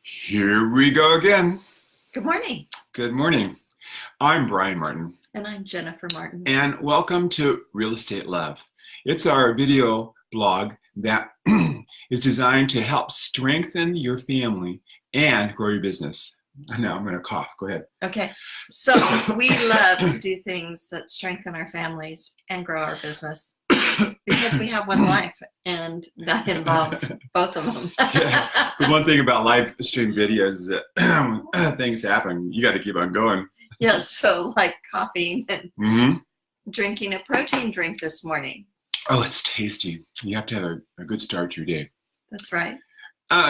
Here we go again. Good morning. Good morning. I'm Brian Martin. And I'm Jennifer Martin. And welcome to Real Estate Love. It's our video blog that is designed to help strengthen your family and grow your business. Now I'm going to cough. Go ahead. Okay. So we love to do things that strengthen our families and grow our business because we have one life and that involves both of them. Yeah. The one thing about live stream videos is that when things happen, you got to keep on going. Yes. So like coughing and drinking a protein drink this morning. Oh, it's tasty. You have to have a good start to your day. That's right.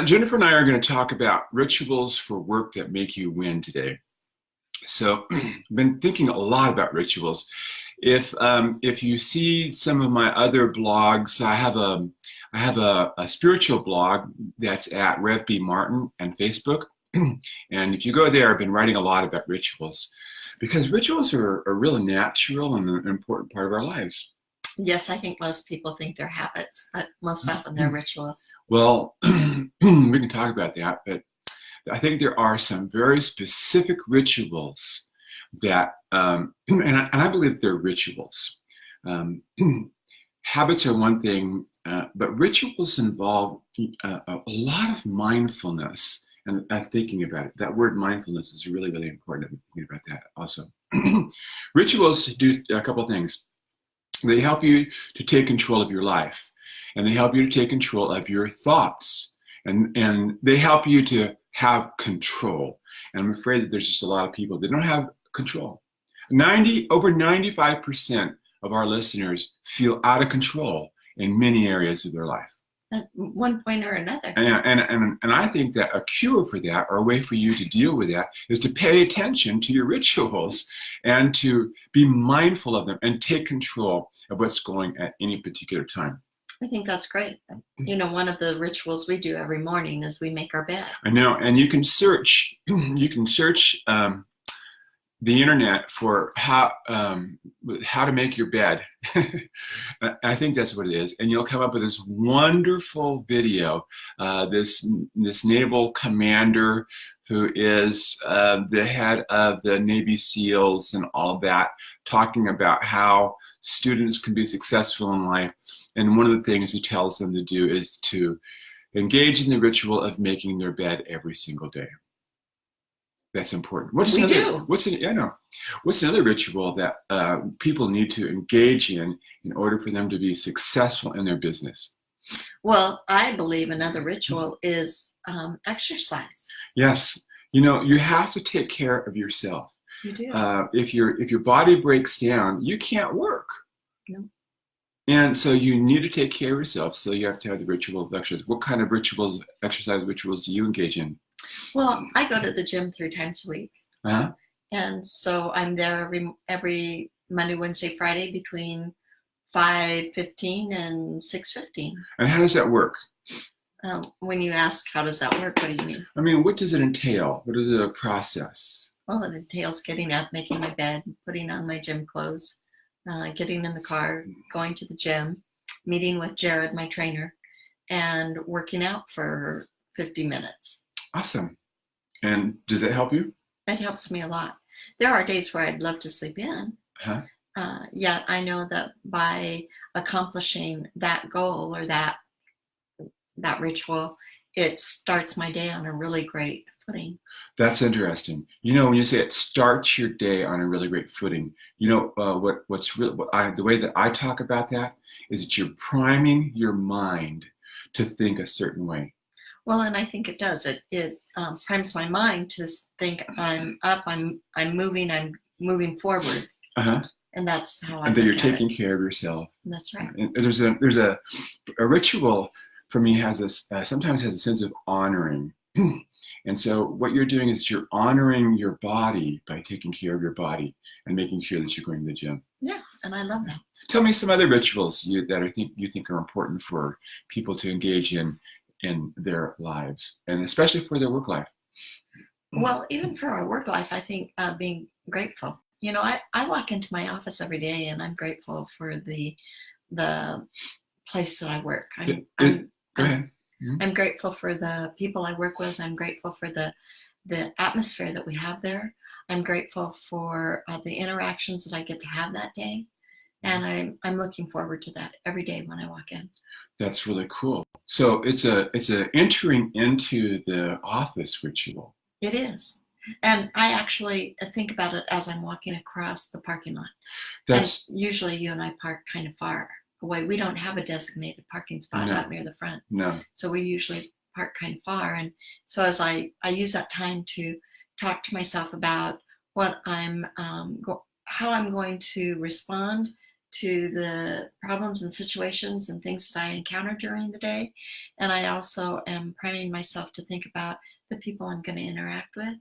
Jennifer and I are going to talk about rituals for work that make you win today. So I've been thinking a lot about rituals. If you see some of my other blogs, I have a spiritual blog that's at Rev B. Martin and Facebook. And if you go there, I've been writing a lot about rituals because rituals are a really natural and an important part of our lives. Yes, I think most people think they're habits, but most often they're rituals. Well, we can talk about that, but I think there are some very specific rituals that, and I believe they're rituals. Habits are one thing, but rituals involve a lot of mindfulness and thinking about it. That word mindfulness is really, really important. Thinking about that also. Rituals do a couple things. They help you to take control of your life, and they help you to take control of your thoughts, and they help you to have control. And I'm afraid that there's just a lot of people that don't have control. Over 95% of our listeners feel out of control in many areas of their life. At one point or another. And I think that a cure for that, or a way for you to deal with that, is to pay attention to your rituals and to be mindful of them and take control of what's going at any particular time. I think that's great. You know, one of the rituals we do every morning is we make our bed. I know, and you can search the internet for how to make your bed. I think that's what it is, and you'll come up with this wonderful video. This naval commander who is the head of the Navy SEALs and all that, talking about how students can be successful in life. And one of the things he tells them to do is to engage in the ritual of making their bed every single day. That's important. What's another ritual that people need to engage in order for them to be successful in their business? Well, I believe another ritual is exercise. Yes, you know, you have to take care of yourself. You do. If your body breaks down, you can't work. No. And so you need to take care of yourself. So you have to have the ritual of exercise. What kind of exercise rituals do you engage in? Well, I go to the gym 3 times a week. Uh-huh. And so I'm there every Monday, Wednesday, Friday between 5:15 and 6:15. And how does that work? When you ask how does that work, what do you mean? I mean, what does it entail? What is the process? Well, it entails getting up, making my bed, putting on my gym clothes, getting in the car, going to the gym, meeting with Jared, my trainer, and working out for 50 minutes. Awesome. And does it help you? It helps me a lot. There are days where I'd love to sleep in. Uh-huh. Yet I know that by accomplishing that goal or that ritual, it starts my day on a really great footing. That's interesting. You know, when you say it starts your day on a really great footing, you know, the way that I talk about that is that you're priming your mind to think a certain way. Well, and I think it does. It primes my mind to think I'm up, I'm moving forward. Uh-huh. And that's how I. And that you're taking care of yourself. That's right. And there's a ritual for me sometimes has a sense of honoring. And so what you're doing is you're honoring your body by taking care of your body and making sure that you're going to the gym. Yeah, and I love that. Tell me some other rituals you think are important for people to engage in their lives, and especially for their work life. Well, even for our work life, I think being grateful. You know, I walk into my office every day and I'm grateful for the place that I work. Go ahead. Mhm. I'm grateful for the people I work with. I'm grateful for the atmosphere that we have there. I'm grateful for the interactions that I get to have that day, and I'm looking forward to that every day when I walk in. That's really cool. So it's a entering into the office ritual. It is. And I actually think about it as I'm walking across the parking lot. And That's usually you and I park kind of far away. We don't have a designated parking spot no, out near the front. no. So we usually park kind of far. And so as I use that time to talk to myself about what how I'm going to respond to the problems and situations and things that I encounter during the day. And I also am priming myself to think about the people I'm going to interact with,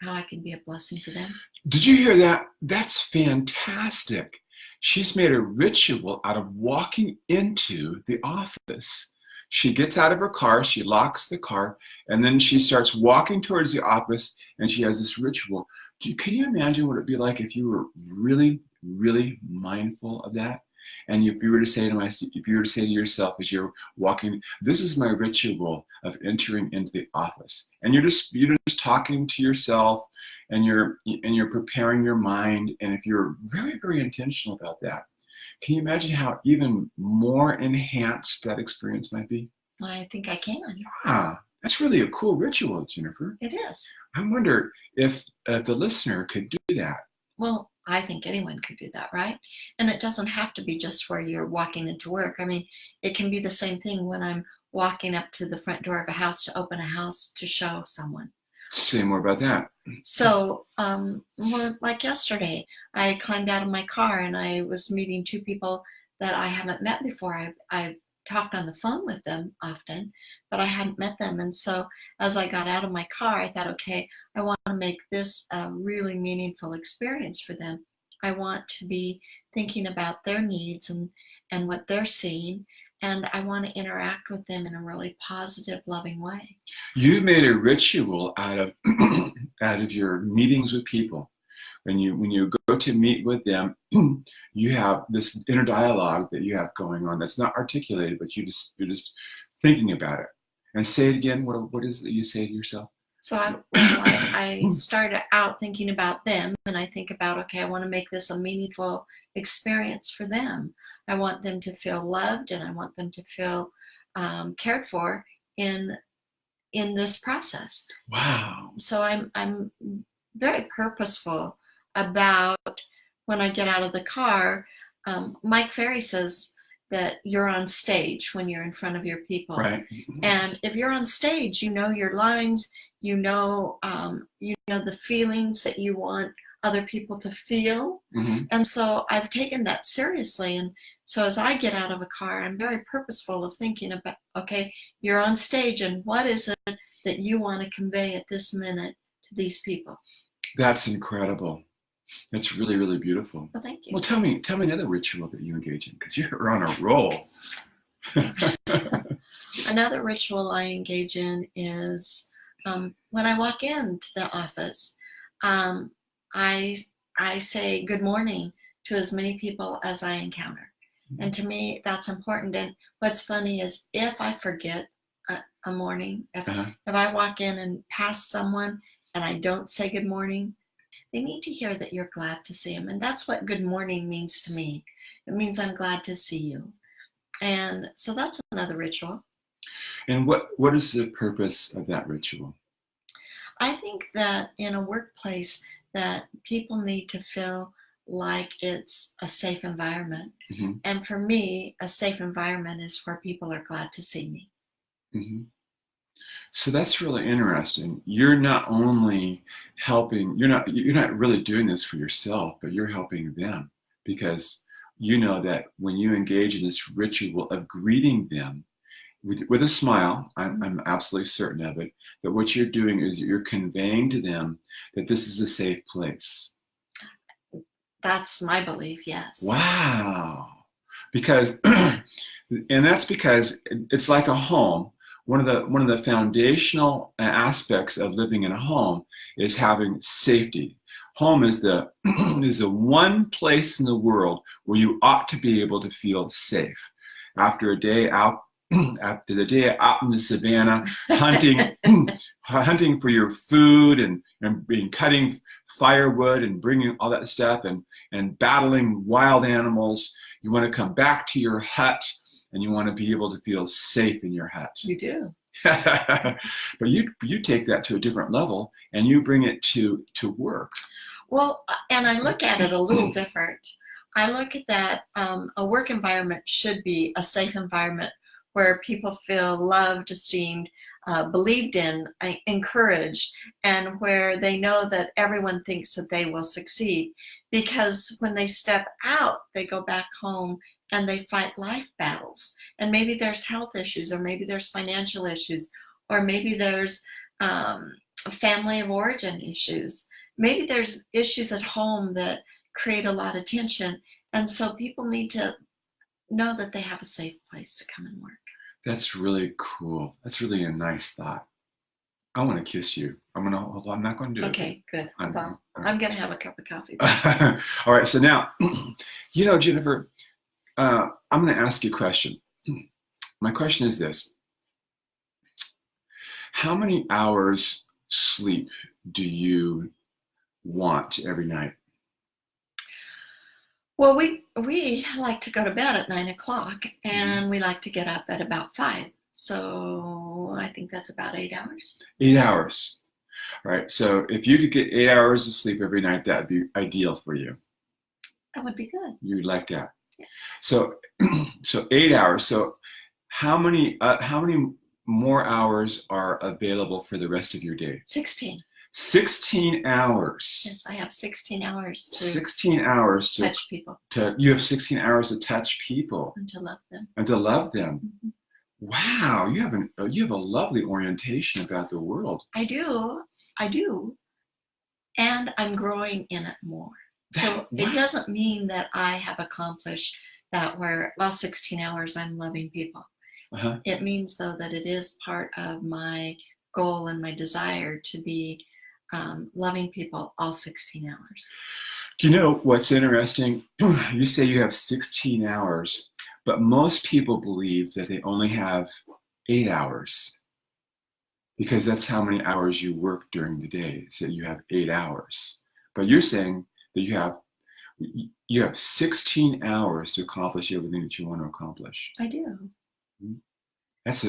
how I can be a blessing to them. Did you hear that? That's fantastic. She's made a ritual out of walking into the office. She gets out of her car, she locks the car, and then she starts walking towards the office, and she has this ritual. Can you imagine what it'd be like if you were really, really mindful of that? And if you were to say to yourself as you're walking, this is my ritual of entering into the office, and you're just talking to yourself, and you're preparing your mind, and if you're very, very intentional about that, can you imagine how even more enhanced that experience might be? I think I can. Ah, that's really a cool ritual, Jennifer. It is. I wonder if the listener could do that. Well, I think anyone could do that, right? And it doesn't have to be just where you're walking into work. I mean, it can be the same thing when I'm walking up to the front door of a house to open a house to show someone. Say more about that. So, like yesterday, I climbed out of my car and I was meeting two people that I haven't met before. I've talked on the phone with them often, but I hadn't met them. And so as I got out of my car, I thought, okay, I want to make this a really meaningful experience for them. I want to be thinking about their needs and what they're seeing. And I want to interact with them in a really positive, loving way. You've made a ritual out of out of your meetings with people. When you go to meet with them, you have this inner dialogue that you have going on that's not articulated, but you're just thinking about it. And say it again. What is it you say to yourself? So I started out thinking about them, and I think about, okay, I want to make this a meaningful experience for them. I want them to feel loved, and I want them to feel cared for in this process. Wow. So I'm very purposeful about when I get out of the car. Mike Ferry says that you're on stage when you're in front of your people. Right. And if you're on stage, you know your lines, you know the feelings that you want other people to feel. Mm-hmm. And so I've taken that seriously. And so as I get out of a car, I'm very purposeful of thinking about, okay, you're on stage, and what is it that you want to convey at this minute to these people? That's incredible. That's really, really beautiful. Well, thank you. Well, tell me another ritual that you engage in, because you're on a roll. Another ritual I engage in is when I walk into the office, I say good morning to as many people as I encounter. Mm-hmm. And to me, that's important. And what's funny is if I forget a morning, if I walk in and pass someone and I don't say good morning, they need to hear that you're glad to see them. And that's what good morning means to me. It means I'm glad to see you. And so that's another ritual. And what is the purpose of that ritual? I think that in a workplace that people need to feel like it's a safe environment. Mm-hmm. And for me, a safe environment is where people are glad to see me. Mm-hmm. So that's really interesting. You're not only helping, you're not really doing this for yourself, but you're helping them, because you know that when you engage in this ritual of greeting them with a smile, I'm absolutely certain of it, that what you're doing is you're conveying to them that this is a safe place. That's my belief, yes. Wow. Because, and that's because it's like a home. One of the foundational aspects of living in a home is having safety. Home is the one place in the world where you ought to be able to feel safe. After a day out after the day out in the savannah, hunting, hunting for your food and being cutting firewood and bringing all that stuff and battling wild animals. You want to come back to your hut and you want to be able to feel safe in your hut. You do. But you take that to a different level and you bring it to work. Well, and I look at it a little different. I look at that a work environment should be a safe environment where people feel loved, esteemed, believed in, encouraged, and where they know that everyone thinks that they will succeed. Because when they step out, they go back home and they fight life battles. And maybe there's health issues, or maybe there's financial issues, or maybe there's family of origin issues. Maybe there's issues at home that create a lot of tension. And so people need to know that they have a safe place to come and work. That's really cool. That's really a nice thought. I want to kiss you. I'm not going to do it. Okay, good. I'm going to have a cup of coffee. All right. So now, Jennifer, I'm going to ask you a question. My question is this. How many hours sleep do you want every night? Well, we like to go to bed at 9 o'clock, and we like to get up at about 5. So I think that's about 8 hours. 8 hours. All right. So if you could get 8 hours of sleep every night, that'd be ideal for you. That would be good. You'd like that. Yeah. So 8 hours. So how many more hours are available for the rest of your day? 16. 16 hours. Yes, I have 16 hours to 16 hours to touch people. You have 16 hours to touch people And to love them. and to love them. Mm-hmm. Wow, you have a lovely orientation about the world. I do, and I'm growing in it more. So it doesn't mean that I have accomplished that where 16 hours I'm loving people. Uh-huh. It means though that it is part of my goal and my desire to be loving people all 16 hours. Do you know what's interesting? You say you have 16 hours, but most people believe that they only have 8 hours because that's how many hours you work during the day. So you have 8 hours, but you're saying that you have 16 hours to accomplish everything that you want to accomplish. I do. That's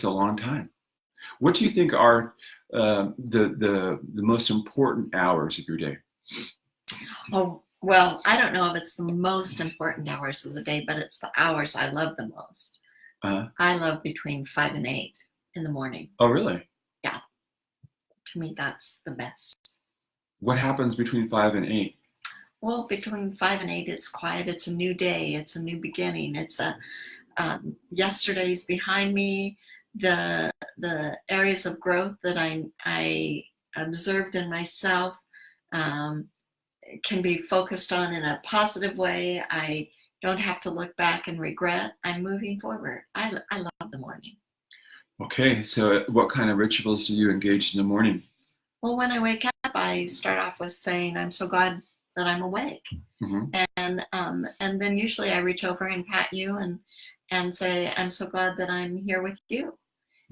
a long time. What do you think are the most important hours of your day? Oh, well, I don't know if it's the most important hours of the day, but it's the hours I love the most. Uh-huh. I love between 5 and 8 in the morning. Oh, really? Yeah. To me, that's the best. What happens between 5 and 8? Well, between 5 and 8, it's quiet. It's a new day. It's a new beginning. It's yesterday's behind me. The areas of growth that I observed in myself can be focused on in a positive way. I don't have to look back and regret. I'm moving forward. I love the morning. Okay, so what kind of rituals do you engage in the morning? Well, when I wake up, I start off with saying, I'm so glad that I'm awake. Mm-hmm. And then usually I reach over and pat you and say, I'm so glad that I'm here with you.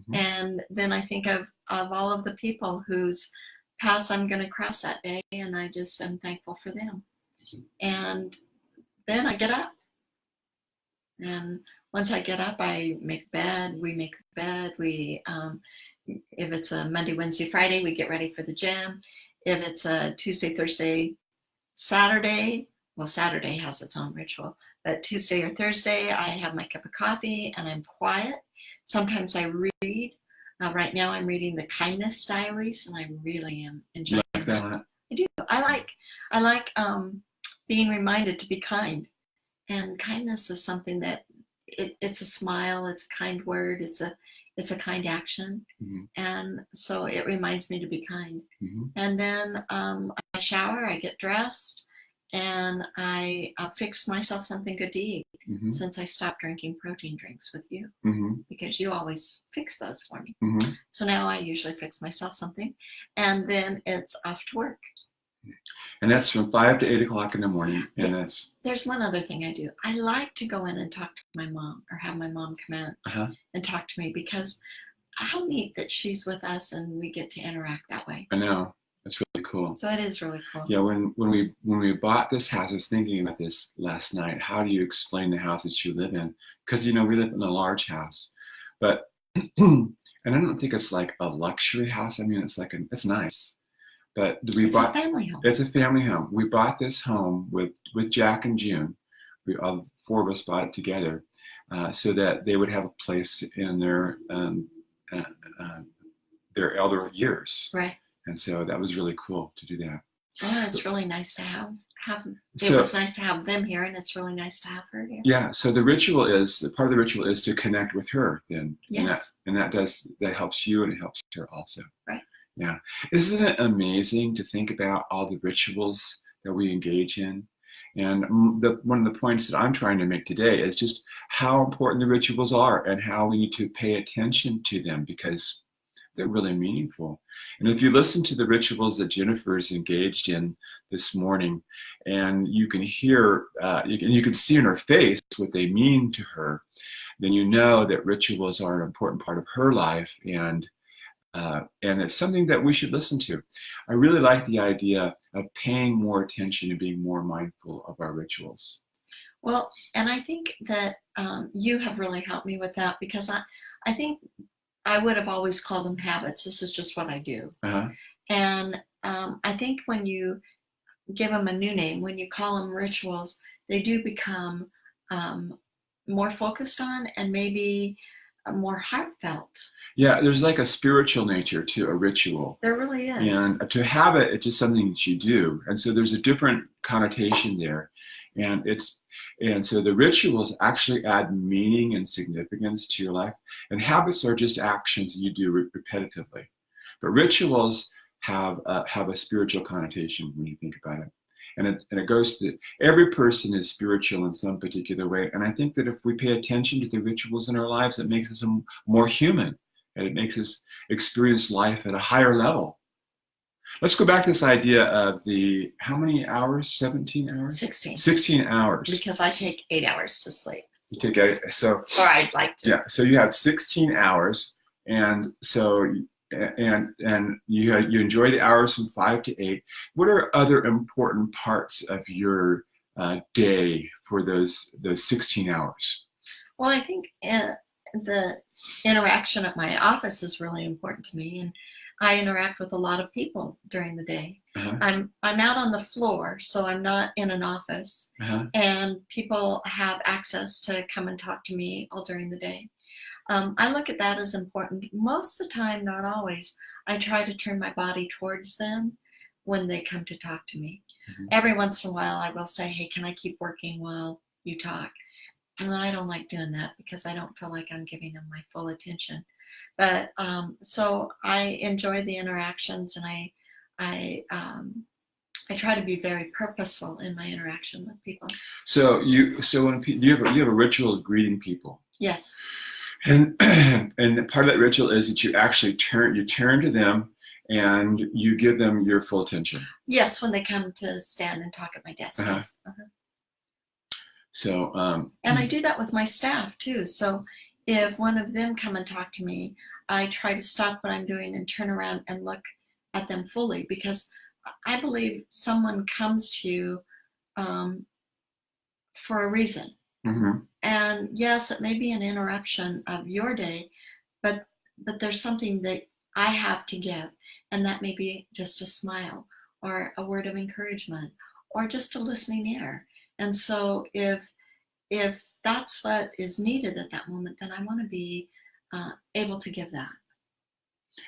Mm-hmm. And then I think of all of the people whose paths I'm going to cross that day, and I just am thankful for them. Mm-hmm. And then I get up. And once I get up, I make bed. We make bed. We, if it's a Monday, Wednesday, Friday, we get ready for the gym. If it's a Tuesday, Thursday, Saturday, well, Saturday has its own ritual, but Tuesday or Thursday, I have my cup of coffee and I'm quiet. Sometimes I read. Right now I'm reading the Kindness Diaries, and I really am enjoying that. I do. I like being reminded to be kind. And kindness is something that it's a smile, it's a kind word, it's a kind action. Mm-hmm. And so it reminds me to be kind. Mm-hmm. And then I shower, I get dressed, and I fix myself something good to eat. Mm-hmm. Since I stopped drinking protein drinks with you, mm-hmm. because you always fix those for me. Mm-hmm. So now I usually fix myself something, and then it's off to work. And that's from 5 to 8 o'clock in the morning. And that's, There's one other thing I do. I like to go in and talk to my mom, or have my mom come in uh-huh. and talk to me, because how neat that she's with us and we get to interact that way. I know. That's really cool. So it is really cool. Yeah, when we bought this house, I was thinking about this last night. How do you explain the house that you live in? Because, you know, we live in a large house, but, and I don't think it's like a luxury house. I mean, it's nice, but It's a family home. It's a family home. We bought this home with Jack and June. We all four of us bought it together, so that they would have a place in their elder years. Right. And so that was really cool to do that. Oh, it's really nice to have. It So- was nice to have them here, and it's really nice to have her here. Yeah. So part of the ritual is to connect with her. Then, Yes. and that helps you, and it helps her also. Right. Yeah. Isn't it amazing to think about all the rituals that we engage in? And one of the points that I'm trying to make today is just how important the rituals are, and how we need to pay attention to them, because they're really meaningful. And if you listen to the rituals that Jennifer's engaged in this morning, and you can hear, you can see in her face what they mean to her, then you know that rituals are an important part of her life, and it's something that we should listen to. I really like the idea of paying more attention and being more mindful of our rituals. Well, and I think that you have really helped me with that, because I think I would have always called them habits. This is just what I do. Uh-huh. And I think when you give them a new name, when you call them rituals, they do become more focused on, and maybe more heartfelt. Yeah, there's like a spiritual nature to a ritual. There really is. And to have it, it's just something that you do. And so there's a different connotation there. And so the rituals actually add meaning and significance to your life. And habits are just actions that you do repetitively. But rituals have a spiritual connotation when you think about it. And it goes to every person is spiritual in some particular way. And I think that if we pay attention to the rituals in our lives, it makes us more human, and it makes us experience life at a higher level. Let's go back to this idea of how many hours? 17 hours? 16. 16 hours. Because I take 8 hours to sleep. You take it, so. Or I'd like to. Yeah, so you have 16 hours, and so and you enjoy the hours from 5 to 8. What are other important parts of your day for those 16 hours? Well, I think the interaction at my office is really important to me, and I interact with a lot of people during the day. Uh-huh. I'm out on the floor, so I'm not in an office, Uh-huh. and people have access to come and talk to me all during the day. I look at that as important. Most of the time, not always, I try to turn my body towards them when they come to talk to me. Mhm. Every once in a while, I will say, hey, can I keep working while you talk? And I don't like doing that, because I don't feel like I'm giving them my full attention. But so I enjoy the interactions, and I try to be very purposeful in my interaction with people. So you have a ritual of greeting people. Yes. And part of that ritual is that you actually turn to them and you give them your full attention. Yes, when they come to stand and talk at my desk. Uh-huh. Yes. Uh-huh. So And I do that with my staff too. So if one of them come and talk to me, I try to stop what I'm doing and turn around and look at them fully, because I believe someone comes to you for a reason. mhm. And yes, it may be an interruption of your day, but there's something that I have to give, and that may be just a smile, or a word of encouragement, or just a listening ear. And so if that's what is needed at that moment, then I want to be able to give that.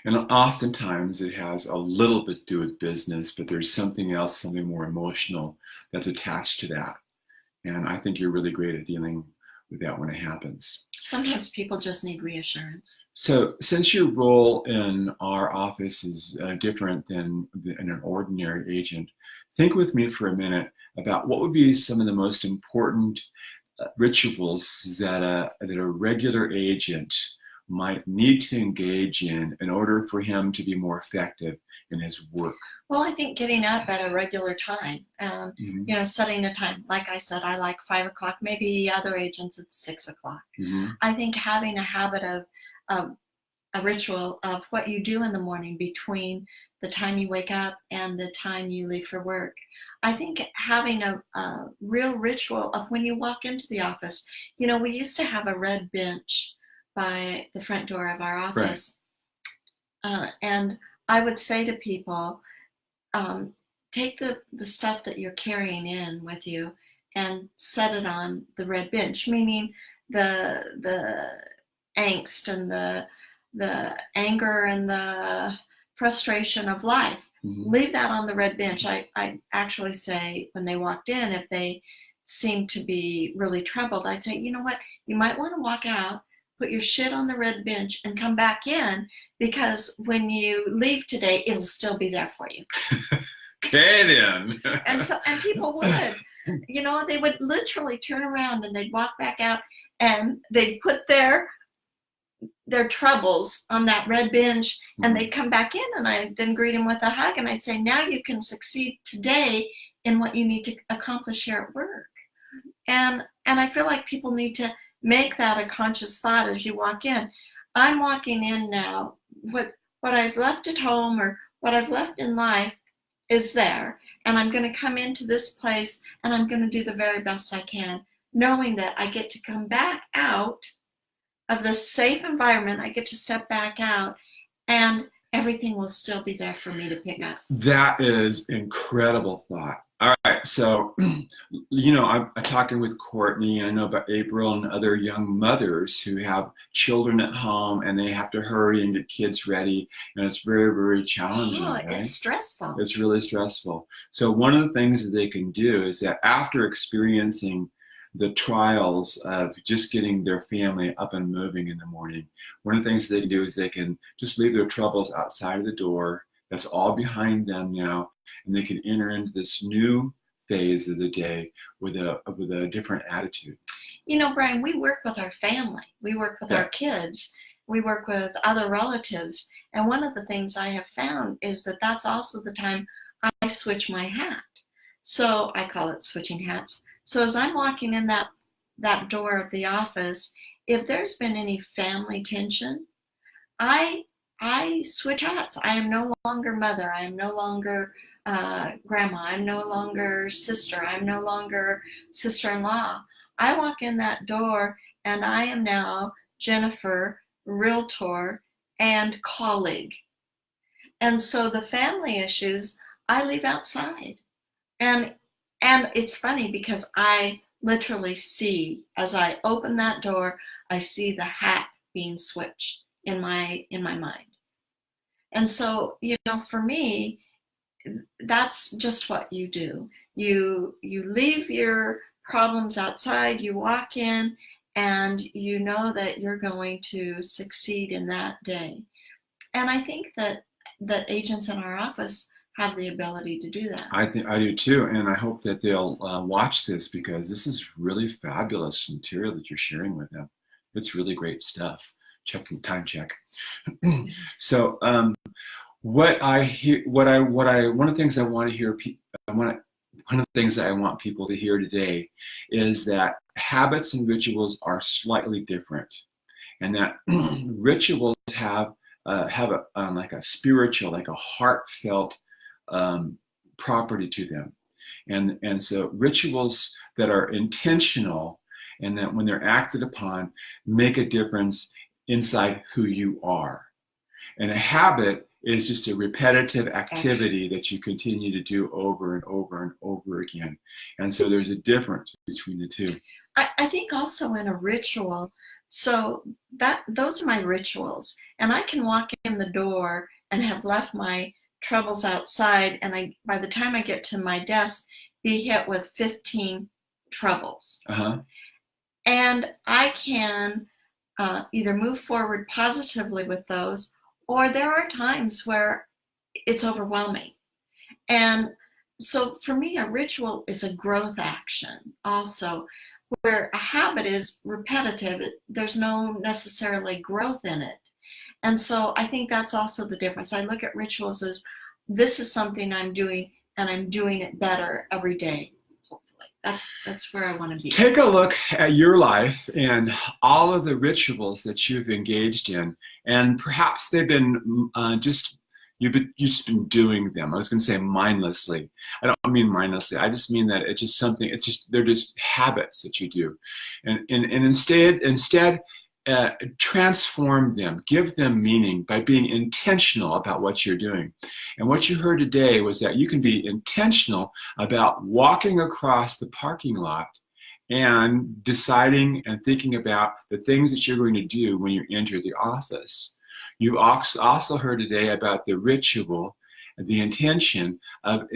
And oftentimes it has a little bit to do with business, but there's something else, something more emotional that's attached to that. And I think you're really great at dealing with that when it happens. Sometimes people just need reassurance. So since your role in our office is different than in an ordinary agent, think with me for a minute about what would be some of the most important rituals that a regular agent might need to engage in order for him to be more effective in his work? Well, I think getting up at a regular time, Mhm. setting a time. Like I said, I like 5 o'clock. Maybe other agents, it's 6 o'clock. Mhm. I think having a habit of um, a ritual of what you do in the morning between the time you wake up and the time you leave for work. I think having a real ritual of when you walk into the office. We used to have a red bench by the front door of our Right. office. And I would say to people, um, take the stuff that you're carrying in with you and set it on the red bench, meaning the angst and the anger and the frustration of life. Mhm. Leave that on the red bench. I actually say when they walked in, if they seemed to be really troubled, I'd say, you know what, you might want to walk out, put your shit on the red bench and come back in, because when you leave today, it'll still be there for you. Okay, then. And people would, they would literally turn around and they'd walk back out and they'd put their troubles on that red bench and they'd come back in, and I'd then greet them with a hug and I'd say, now you can succeed today in what you need to accomplish here at work. And I feel like people need to make that a conscious thought as you walk in. I'm walking in now. What I've left at home or what I've left in life is there. And I'm going to come into this place and I'm going to do the very best I can, knowing that I get to come back out of this safe environment. I get to step back out and everything will still be there for me to pick up. That is incredible thought. All right, so I'm talking with Courtney. I know about April and other young mothers who have children at home and they have to hurry and get kids ready, and it's very, very challenging. Right? It's stressful. It's really stressful. So one of the things that they can do is that after experiencing the trials of just getting their family up and moving in the morning, one of the things they can do is they can just leave their troubles outside of the door. That's all behind them now, and they can enter into this new phase of the day with a different attitude. Brian, we work with our family. We work with our kids. We work with other relatives. And one of the things I have found is that that's also the time I switch my hat. So I call it switching hats. So as I'm walking in that door of the office, if there's been any family tension, I switch hats. I am no longer mother. I am no longer grandma. I'm no longer sister. I'm no longer sister-in-law. I walk in that door and I am now Jennifer, realtor, and colleague. And so the family issues I leave outside. And it's funny because I literally see, as I open that door, I see the hat being switched in my mind. And so, for me, that's just what you do. You leave your problems outside, you walk in, and you know that you're going to succeed in that day. And I think that agents in our office have the ability to do that. I think I do too, and I hope that they'll watch this, because this is really fabulous material that you're sharing with them. It's really great stuff. Time check. So, one of the things I want to hear, one of the things that I want people to hear today is that habits and rituals are slightly different, and that rituals have like a spiritual, like a heartfelt property to them, and so rituals that are intentional and that when they're acted upon make a difference inside who you are. And a habit is just a repetitive activity that you continue to do over and over and over again. And so there's a difference between the two. I think also in a ritual, so those are my rituals, and I can walk in the door and have left my troubles outside, and by the time I get to my desk, be hit with 15 troubles. And I can either move forward positively with those, or there are times where it's overwhelming. And so for me, a ritual is a growth action also. Where a habit is repetitive, there's no necessarily growth in it. And so I think that's also the difference. I look at rituals as this is something I'm doing, and I'm doing it better every day. Hopefully, that's where I want to be. Take a look at your life and all of the rituals that you've engaged in, and perhaps they've been you've just been doing them. I was going to say mindlessly. I don't mean mindlessly. I just mean that it's just something. It's just they're just habits that you do, and instead transform them, give them meaning by being intentional about what you're doing. And what you heard today was that you can be intentional about walking across the parking lot and deciding and thinking about the things that you're going to do when you enter the office. You also heard today about the ritual, the intention of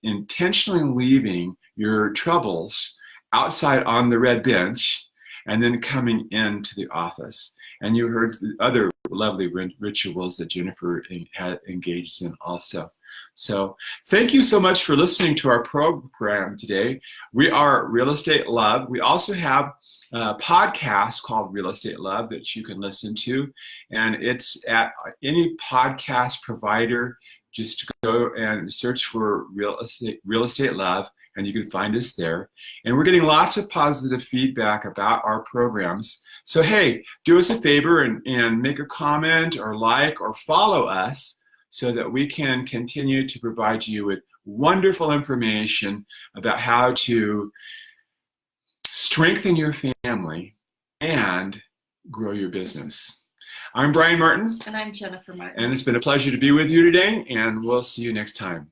intentionally leaving your troubles outside on the red bench and then coming into the office. And you heard the other lovely rituals that Jennifer had engaged in also. So thank you so much for listening to our program today. We are Real Estate Love. We also have a podcast called Real Estate Love that you can listen to. And it's at any podcast provider. Just go and search for Real Estate Love, and you can find us there. And we're getting lots of positive feedback about our programs. So hey, do us a favor and make a comment or like or follow us so that we can continue to provide you with wonderful information about how to strengthen your family and grow your business. I'm Brian Martin. And I'm Jennifer Martin. And it's been a pleasure to be with you today, and we'll see you next time.